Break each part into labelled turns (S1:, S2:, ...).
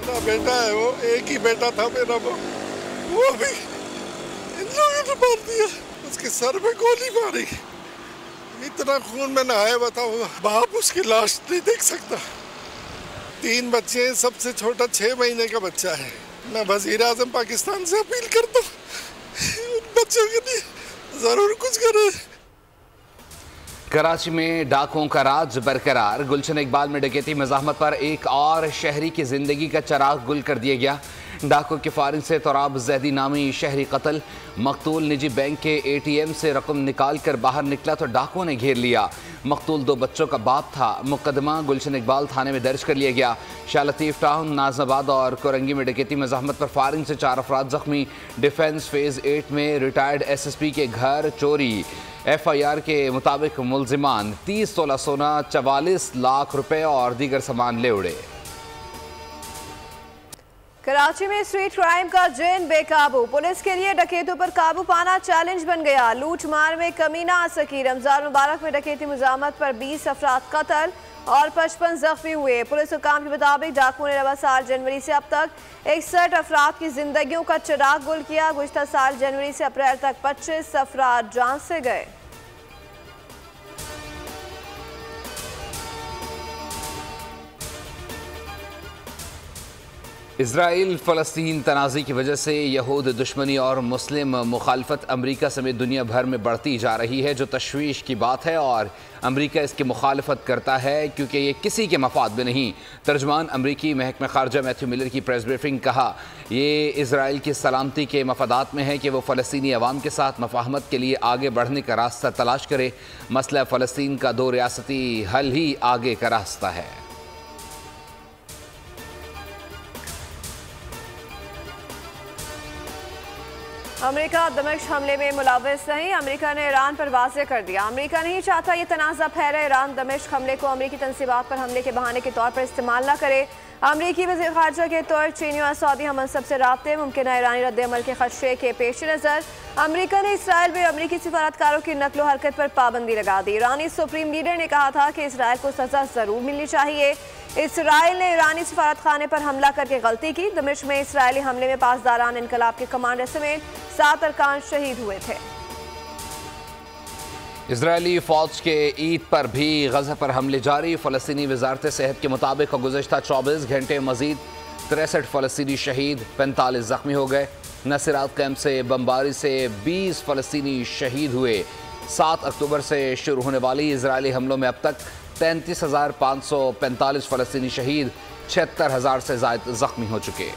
S1: मेरा बेटा है, वो एक ही बेटा था मेरा, वो भी इन लोगों ने मार दिया, उसके सर पे गोली मारी। इतना खून में नहाया, बताओ, बाप उसकी लाश नहीं देख सकता। 3 बच्चे हैं, सबसे छोटा 6 महीने का बच्चा है। मैं वज़ीर आज़म पाकिस्तान से अपील करता हूँ उन बच्चों के लिए जरूर कुछ करे।
S2: कराची में डाकुओं का राज बरकरार। गुलशन इकबाल में डकैती मज़ाहमत पर एक और शहरी की जिंदगी का चिराग गुल कर दिया गया। डाकू की फायरिंग से तोराब जैदी नामी शहरी कत्ल। मकतूल निजी बैंक के ATM से रकम निकाल कर बाहर निकला तो डाकुओं ने घेर लिया। मकतूल 2 बच्चों का बाप था। मुकदमा गुलशन इकबाल थाने में दर्ज कर लिया गया। शाह लतीफ़ टाउन, नाज़ाबाद और कोरंगी में डकैती मज़ाहमत पर फायरिंग से 4 अफराद जख्मी। डिफेंस फेज़ 8 में रिटायर्ड SSP के घर चोरी। FIR के मुताबिक मुलजिमान 30 तोला सोना, 44 लाख रुपए और दीगर सामान ले उड़े।
S3: कराची में स्ट्रीट क्राइम का जिन बेकाबू। पुलिस के लिए डकैतों पर काबू पाना चैलेंज बन गया। लूट मार में कमी ना आ सकी। रमजान मुबारक में डकैती मुजामत पर 20 अफराद कत्ल और 55 जख्मी हुए। पुलिस हुकाम के मुताबिक डाकुओं ने रवा साल जनवरी से अब तक 61 अफराद की जिंदगियों का चिराग गुल किया। गुज़श्ता साल जनवरी से अप्रैल तक 25 अफराद जान से गए।
S2: इजराइल फ़लस्तीन तनाज़ी की वजह से यहूद दुश्मनी और मुस्लिम मुखालफत अमरीका समेत दुनिया भर में बढ़ती जा रही है, जो तशवीश की बात है। और अमरीका इसकी मुखालफत करता है क्योंकि ये किसी के मफाद में नहीं। तर्जमान अमरीकी महकमा खारजा मैथ्यू मिलर की प्रेस ब्रीफिंग कहा, ये इजराइल की सलामती के मफादात में है कि वो फ़लस्तीनी अवाम के साथ मफाहमत के लिए आगे बढ़ने का रास्ता तलाश करे। मसला फ़लस्तीन का 2 रियासती हल ही आगे का रास्ता है।
S3: अमेरिका दमिश्क हमले में मुलव्वस नहीं। अमेरिका ने ईरान पर वाज़ेह कर दिया, अमेरिका नहीं चाहता ये तनाज़ा फैले। ईरान दमिश्क हमले को अमेरिकी तंसीबात पर हमले के बहाने के तौर पर इस्तेमाल न करे। अमेरिकी वज़ीर ख़ारजा के तौर चीनी और सऊदी हमनसब से राब्ते मुमकिन ईरानी रद्द-ए-अमल के खदशे के पेश नज़र अमेरिका ने इसराइल में अमेरिकी सिफारतकारों की नकलो हरकत पर पाबंदी लगा दी। ईरानी सुप्रीम लीडर ने कहा था कि इसराइल को सज़ा ज़रूर मिलनी चाहिए। इसराइल ने ईरानी सिफारत खाने पर हमला करके गलती की। दमिश्क में इसराइली हमले में पासदारान इनकलाब के कमांडर समेत 7 अरकान शहीद हुए थे।
S2: इजरायली फौज के ईद पर भी गज़ा पर हमले जारी। फ़लस्तीनी वजारत सेहत के मुताबिक गुज़श्ता 24 घंटे मजीद 63 फ़लस्तीनी शहीद, 45 जख्मी हो गए। नसीरात कैंप से बमबारी से 20 फ़लस्तीनी शहीद हुए। 7 अक्टूबर से शुरू होने वाली इजरायली हमलों में अब तक 33,545 फ़लस्तीनी शहीद, 76,000 से ज़ायद जख्मी हो चुके।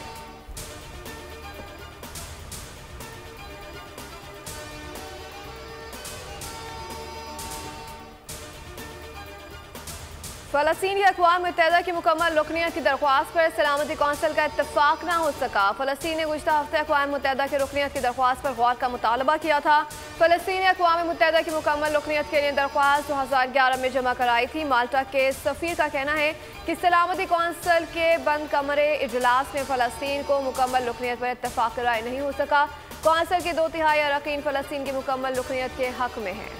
S3: फ़लस्तीन की अक़वाम मुत्तहिदा की मुकम्मल रुकनियत की दरख्वास्त पर सलामती कौंसिल का इत्तफाक न हो सका। फ़लस्तीन ने गुज़श्ता हफ्ते अक़वाम मुत्तहिदा की रुकनियत की दरख्वास्त पर गौर का मुतालबा किया था। फ़लस्तीन ने अक़वाम मुत्तहिदा की मुकम्मल रुकनियत के लिए दरख्वास्त 2011 में जमा कराई थी। माल्टा के सफ़ीर का कहना है कि सलामती कौंसिल के बंद कमरे इजलास में फ़लस्तीन को मुकम्मल रुकनियत पर इत्तफाक राय नहीं हो सका। कौंसिल के 2/3 अरकान फ़लस्तीन की मुकम्मल रुकनियत के हक़ में हैं।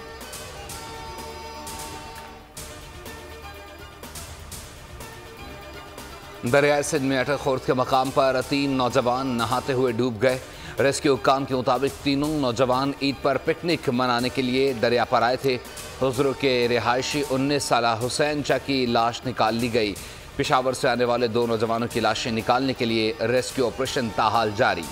S2: दरियाए सिंध में अटक खुर्द के मकाम पर 3 नौजवान नहाते हुए डूब गए। रेस्क्यू हुक्काम के मुताबिक तीनों नौजवान ईद पर पिकनिक मनाने के लिए दरिया पर आए थे। हुज़ुर के रिहायशी 19 साला हुसैन चा की लाश निकाल ली गई। पेशावर से आने वाले 2 नौजवानों की लाशें निकालने के लिए रेस्क्यू ऑपरेशन ताहाल जारी।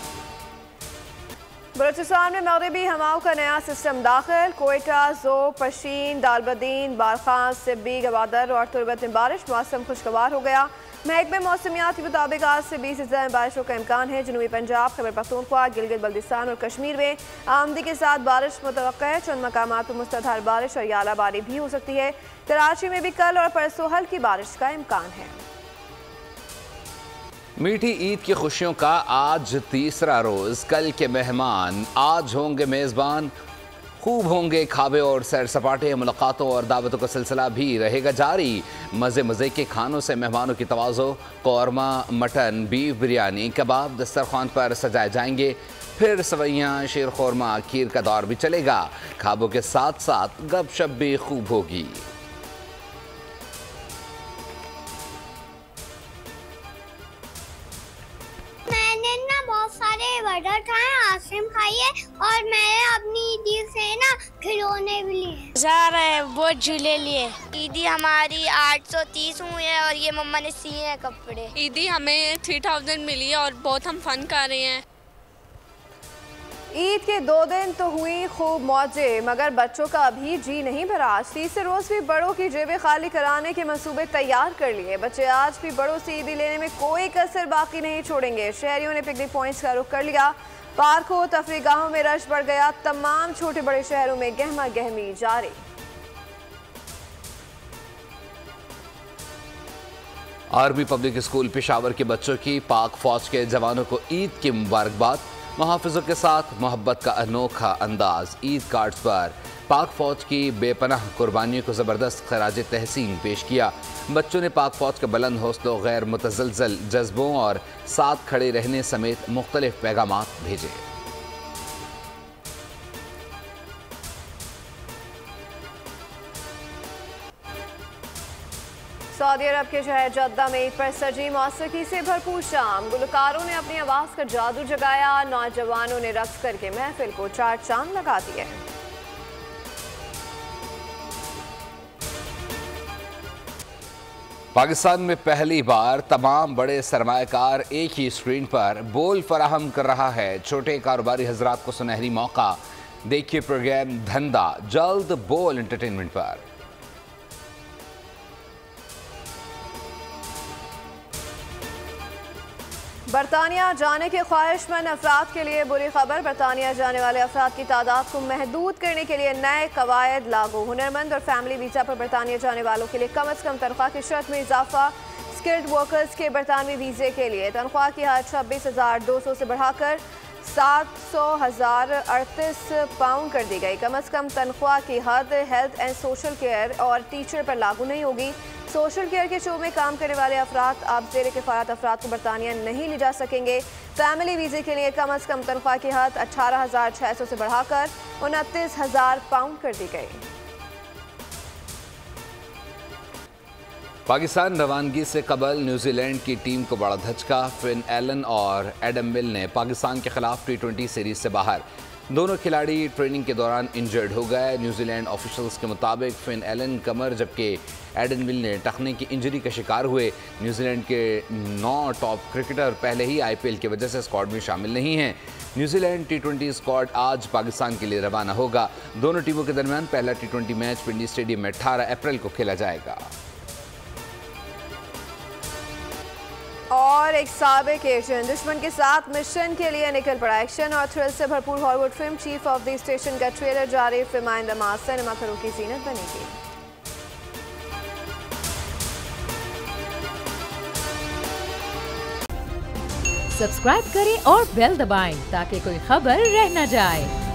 S3: बलूचिस्तान में मगरबी हवाओं का नया सिस्टम दाखिल। कोयटा, ज़ोब, पशीन, दालबदीन, बारखान, सिब्बी, गवादर और तुरबत में बारिश। मौसम खुशगवार हो गया। महकमे मौसमियात के मुताबिक आज से 20 ज़्यादा बारिशों का इम्कान है। जनूबी पंजाब, खैबर पख्तूनख्वा, गिलगित बल्तिस्तान और कश्मीर में आमदी के साथ बारिश मुतवक्का है। चंद मकामात पर मुसलधार बारिश और यालाबारी भी हो सकती है। कराची में भी कल और परसों हल्की बारिश का इम्कान है।
S2: मीठी ईद की खुशियों का आज तीसरा रोज़। कल के मेहमान आज होंगे मेज़बान। खूब होंगे खाबे और सैर सपाटे। मुलाकातों और दावतों का सिलसिला भी रहेगा जारी। मज़े मज़े के खानों से मेहमानों की तवाज़ो। कौरमा, मटन, बीफ बिरयानी, कबाब दस्तरखान पर सजाए जाएंगे। फिर सवैयाँ, शीर खोरमा, खीर का दौर भी चलेगा। खाबों के साथ साथ गपशप भी खूब होगी।
S4: मटर खाए, आइसक्रीम खाई है और मैंने अपनी ईदी से ना खिलौने भी लिए।
S5: सर बहुत झूले लिए। ईदी हमारी 830 हुई है और ये मम्मा ने सिए हैं कपड़े।
S6: ईदी हमें 3000 मिली है और बहुत हम फन कर रहे हैं।
S3: ईद के 2 दिन तो हुई खूब मौजें, मगर बच्चों का अभी जी नहीं भरा। आज तीसरे रोज भी बड़ों की जेबें खाली कराने के मंसूबे तैयार कर लिए। बच्चे आज भी बड़ों से ईदी लेने में कोई कसर बाकी नहीं छोड़ेंगे। शहरियों ने पिकनिक पॉइंट्स का रुख कर लिया। पार्कों, तफरीगाहों में रश बढ़ गया। तमाम छोटे बड़े शहरों में गहमा गहमी जारी।
S2: आर्मी पब्लिक स्कूल पेशावर के बच्चों की पाक फौज के जवानों को ईद की मुबारकबाद। मुहाफिजों के साथ मोहब्बत का अनोखा अंदाज। ईद कार्ड्स पर पाक फौज की बेपनाह कुर्बानियों को ज़बरदस्त खराज तहसीन पेश किया। बच्चों ने पाक फौज के बुलंद हौसलों, गैर मुतज़लज़ल जज्बों और साथ खड़े रहने समेत मुख्तलिफ पैगामात भेजे।
S3: सऊदी अरब के शहर जद्दा में ईद पर सजी मौसीकी से भरपूर शाम। गुलकारों ने अपनी आवाज़ का जादू जगाया। नौजवानों ने रक्स करके महफिल को 4 चांद लगा दिए।
S2: पाकिस्तान में पहली बार तमाम बड़े सरमायाकार एक ही स्क्रीन पर बोल फराहम कर रहा है। छोटे कारोबारी हजरात को सुनहरी मौका। देखिए प्रोग्राम धंधा जल्द बोल एंटरटेनमेंट पर।
S3: बरतानिया जाने के ख्वाहिशमंद अफराद के लिए बुरी खबर। बरतानिया जाने वाले अफराद की तादाद को महदूद करने के लिए नए कवायद लागू। हुनरमंद और फैमिली वीज़ा पर बरतानिया जाने वालों के लिए कम अज़ कम तनख्वाह की शर्त में इजाफा। स्किल्ड वर्कर्स के बरतानवी वीज़े के लिए तनख्वाह की हद 26,200 से बढ़ाकर 700,038 पाउंड कर दी गई। कम अज़ कम तनख्वाह की हद हेल्थ एंड सोशल केयर और टीचर पर लागू नहीं होगी। सोशल केयर के शो में काम करने वाले अफराद अब ज़ेर किफ़ायत अफराद को बरतानिया नहीं ले जा सकेंगे। फैमिली वीज़े के लिए कम अज़ कम तनख्वाह की हद 18,600 से बढ़ाकर 29,000 पाउंड कर दी गई।
S2: पाकिस्तान रवानगी से कबल न्यूजीलैंड की टीम को बड़ा धचका। फिन एलन और एडम मिल ने पाकिस्तान के खिलाफ T20 सीरीज से बाहर। दोनों खिलाड़ी ट्रेनिंग के दौरान इंजर्ड हो गए। न्यूजीलैंड ऑफिशियल्स के मुताबिक फिन एलन कमर जबकि एडन मिल ने टखने की इंजरी का शिकार हुए। न्यूजीलैंड के 9 टॉप क्रिकेटर पहले ही IPL की वजह से स्क्वाड में शामिल नहीं हैं। न्यूजीलैंड T20 स्क्वाड आज पाकिस्तान के लिए रवाना होगा। दोनों टीमों के दरमियान पहला T20 मैच पिंडी स्टेडियम में 18 अप्रैल को खेला जाएगा।
S3: और एक साबिक एजेंट दुश्मन के साथ मिशन के लिए निकल पड़ा। एक्शन और थ्रिल से भरपूर Hollywood film chief of the station का ट्रेलर जारी। फिल्म आइंदा माह सिनेमा घरों की जीनत बनेगी।
S7: सब्सक्राइब करें और बेल दबाएं ताकि कोई खबर रह न जाए।